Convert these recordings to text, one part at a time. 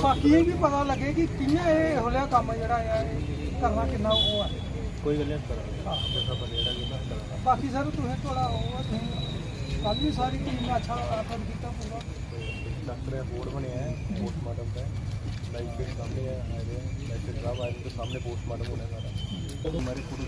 बाकी ये भी पता लगे कि कि'यां एह् हो जेहा कम्म जेह्ड़ा ऐ करना किन्ना ओह् है। कोई गल्ल नहीं करा बाकी सर तुसें थोड़ा ओह् है, तुसें कल भी सारी टीम ने अच्छा एफर्ट कीता पूरा। डॉक्टर है बोर्ड बने हैं पोस्टमार्टम का लाइफ के सामने है आए हैं लाइफ के खराब आए तो सामने पोस्टमार्टम होने वाला हमारी फोटो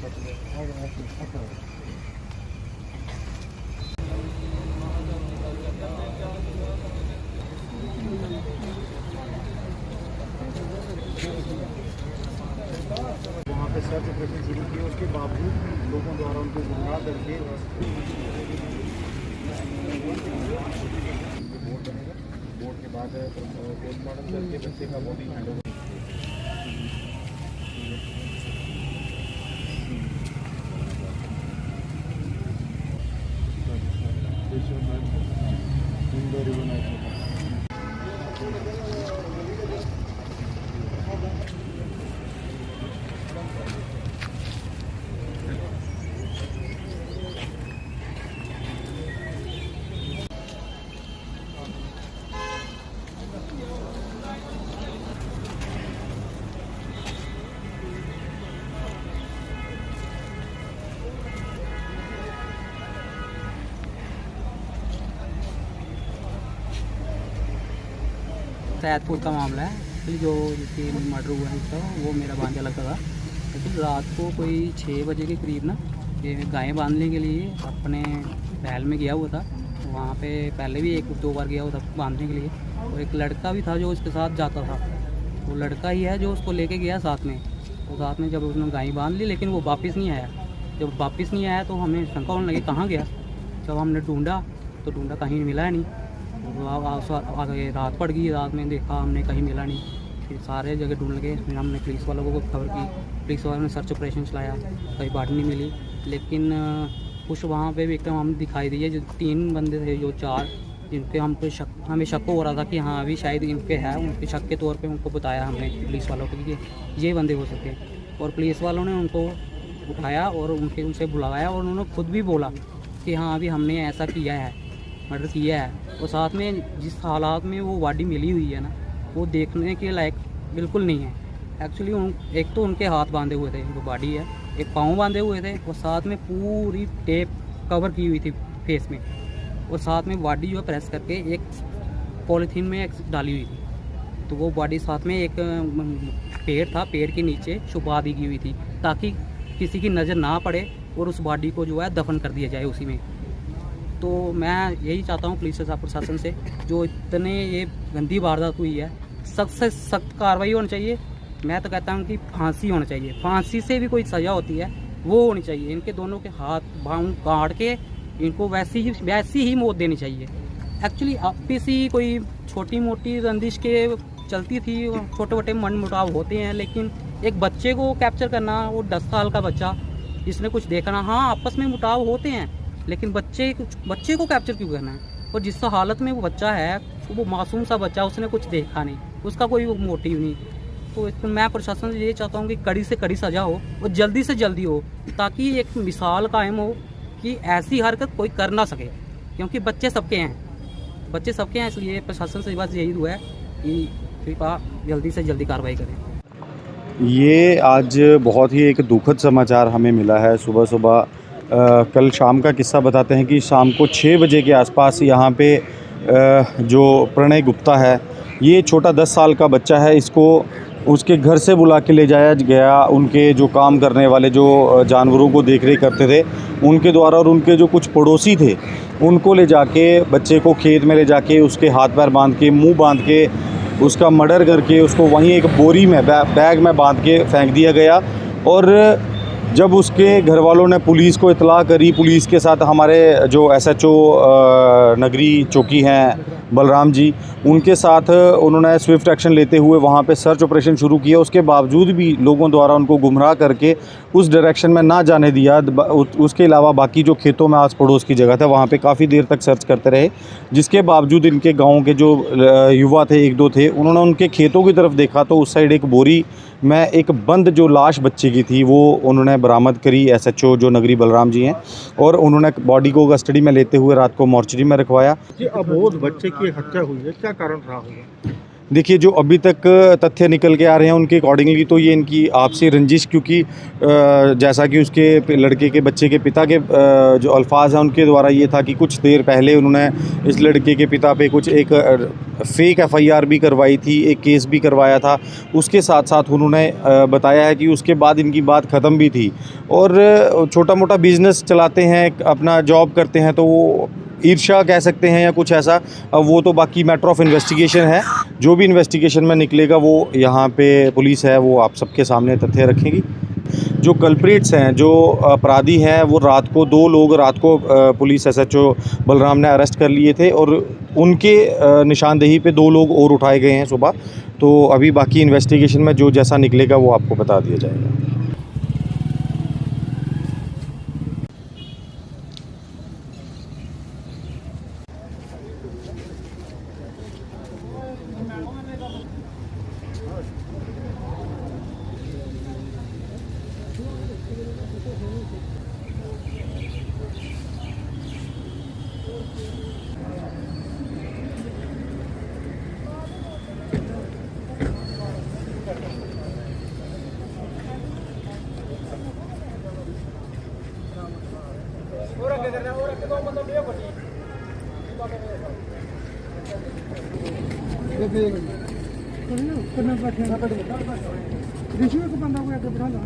वहाँ पे सर्च ऑपरेशन शुरू किया उसके बावजूद लोगों द्वारा उनको गुमराह करके बोर्ड बनेगा बोर्ड के बाद पोस्टमार्टम करके बच्चे का बॉडी हैंड ओवर सैदपुर का मामला है कि जो जिसकी मर्डर हुआ है उसका वो मेरा भांजा लगता था। लेकिन रात को कोई 6 बजे के करीब ना ये गायें बांधने के लिए अपने बैल में गया हुआ था। वहाँ पे पहले भी 1-2 बार गया हुआ था बांधने के लिए और एक लड़का भी था जो उसके साथ जाता था। वो लड़का ही है जो उसको लेके गया साथ में। तो साथ में जब उसने गाय बांध ली लेकिन वो वापस नहीं आया। जब वापस नहीं आया तो हमें शंका होने लगी कहाँ गया। जब हमने ढूंढा तो ढूंढा कहीं मिला नहीं। आगे रात पड़ गई, रात में देखा हमने कहीं मिला नहीं। फिर सारे जगह ढूंढ लगे, फिर हमने पुलिस वालों को खबर की। पुलिस वालों ने सर्च ऑपरेशन चलाया, कहीं बॉडी नहीं मिली। लेकिन कुछ वहाँ पे विक्टिम हम दिखाई दिए जो 3 बंदे थे जो 4 जिनके हमें शक हो रहा था कि हाँ अभी शायद इनके है। उनके शक के तौर पे उनको बताया हमने पुलिस वालों को कि ये बंदे हो सकते हैं। और पुलिस वालों ने उनको उठाया और उनसे बुलाया और उन्होंने खुद भी बोला कि हाँ अभी हमने ऐसा किया है, मर्डर किया है। और साथ में जिस हालात में वो बॉडी मिली हुई है ना वो देखने के लायक बिल्कुल नहीं है। एक्चुअली एक तो उनके हाथ बांधे हुए थे जो बॉडी है, एक पाँव बांधे हुए थे और साथ में पूरी टेप कवर की हुई थी फेस में। और साथ में बॉडी जो है प्रेस करके एक पॉलीथीन में डाली हुई थी। तो वो बॉडी साथ में एक पेड़ था, पेड़ के नीचे छुपा दी गई हुई थी ताकि किसी की नज़र ना पड़े और उस बॉडी को जो है दफन कर दिया जाए उसी में। तो मैं यही चाहता हूँ पुलिस प्रशासन से जो इतने ये गंदी वारदात हुई है सख्त से सख्त कार्रवाई होनी चाहिए। मैं तो कहता हूँ कि फांसी होनी चाहिए, फांसी से भी कोई सज़ा होती है वो होनी चाहिए। इनके दोनों के हाथ बाँध काट के इनको वैसी ही मौत देनी चाहिए। एक्चुअली आपस ही कोई छोटी मोटी रंजिश के चलती थी, छोटे छोटे मन मुटाव होते हैं। लेकिन एक बच्चे को कैप्चर करना, वो 10 साल का बच्चा जिसने कुछ देखा ना, हाँ आपस में मुटाव होते हैं लेकिन बच्चे को कैप्चर क्यों करना है। और जिस हालत में वो बच्चा है वो मासूम सा बच्चा, उसने कुछ देखा नहीं, उसका कोई मोटिव नहीं। तो मैं प्रशासन से ये चाहता हूँ कि कड़ी से कड़ी सज़ा हो और जल्दी से जल्दी हो ताकि एक मिसाल कायम हो कि ऐसी हरकत कोई कर ना सके। क्योंकि बच्चे सबके हैं, इसलिए प्रशासन से बस यही हुआ है कि कृपया जल्दी से जल्दी कार्रवाई करें। ये आज बहुत ही एक दुखद समाचार हमें मिला है। सुबह कल शाम का किस्सा बताते हैं कि शाम को 6 बजे के आसपास यहाँ पे जो प्रणय गुप्ता है, ये छोटा 10 साल का बच्चा है, इसको उसके घर से बुला के ले जाया गया। उनके जो काम करने वाले जो जानवरों को देख रेख करते थे उनके द्वारा और उनके जो कुछ पड़ोसी थे उनको ले जाके बच्चे को खेत में ले जाके उसके हाथ पैर बांध के मुँह बांध के उसका मर्डर करके उसको वहीं एक बोरी में बैग में बांध के फेंक दिया गया। और जब उसके घर वालों ने पुलिस को इतला करी, पुलिस के साथ हमारे जो SHO नगरी चौकी हैं बलराम जी, उनके साथ उन्होंने स्विफ्ट एक्शन लेते हुए वहाँ पे सर्च ऑपरेशन शुरू किया। उसके बावजूद भी लोगों द्वारा उनको गुमराह करके उस डायरेक्शन में ना जाने दिया। उसके अलावा बाकी जो खेतों में आस पड़ोस की जगह था वहाँ पे काफ़ी देर तक सर्च करते रहे, जिसके बावजूद इनके गाँव के जो युवा थे, एक दो थे, उन्होंने उनके खेतों की तरफ देखा तो उस साइड एक बोरी में एक बंद जो लाश बच्चे की थी वो उन्होंने बरामद करी। SHO जो नगरी बलराम जी हैं, और उन्होंने बॉडी को कस्टडी में लेते हुए रात को मॉर्चरी में रखवाया। जी, अबोध बच्चे की हत्या हुई है, क्या कारण रहा होगा? देखिए, जो अभी तक तथ्य निकल के आ रहे हैं उनके अकॉर्डिंगली तो ये इनकी आपसी रंजिश, क्योंकि जैसा कि उसके लड़के के बच्चे के पिता के जो अल्फाज हैं उनके द्वारा ये था कि कुछ देर पहले उन्होंने इस लड़के के पिता पे कुछ एक फेक FIR भी करवाई थी, एक केस भी करवाया था। उसके साथ साथ उन्होंने बताया है कि उसके बाद इनकी बात ख़त्म भी थी, और छोटा मोटा बिज़नेस चलाते हैं, अपना जॉब करते हैं, तो वो ईर्ष्या कह सकते हैं या कुछ ऐसा। अब वो तो बाकी मैटर ऑफ इन्वेस्टिगेशन है, जो भी इन्वेस्टिगेशन में निकलेगा वो यहाँ पे पुलिस है वो आप सबके सामने तथ्य रखेगी। जो कल्प्रिट्स हैं, जो अपराधी हैं, वो रात को 2 लोग रात को पुलिस SHO बलराम ने अरेस्ट कर लिए थे, और उनके निशानदेही पे 2 लोग और उठाए गए हैं सुबह। तो अभी बाकी इन्वेस्टिगेशन में जो जैसा निकलेगा वो आपको बता दिया जाएगा। किन्ना बैठे ना ऋषि को बंदा कोई अगे बढ़ा ला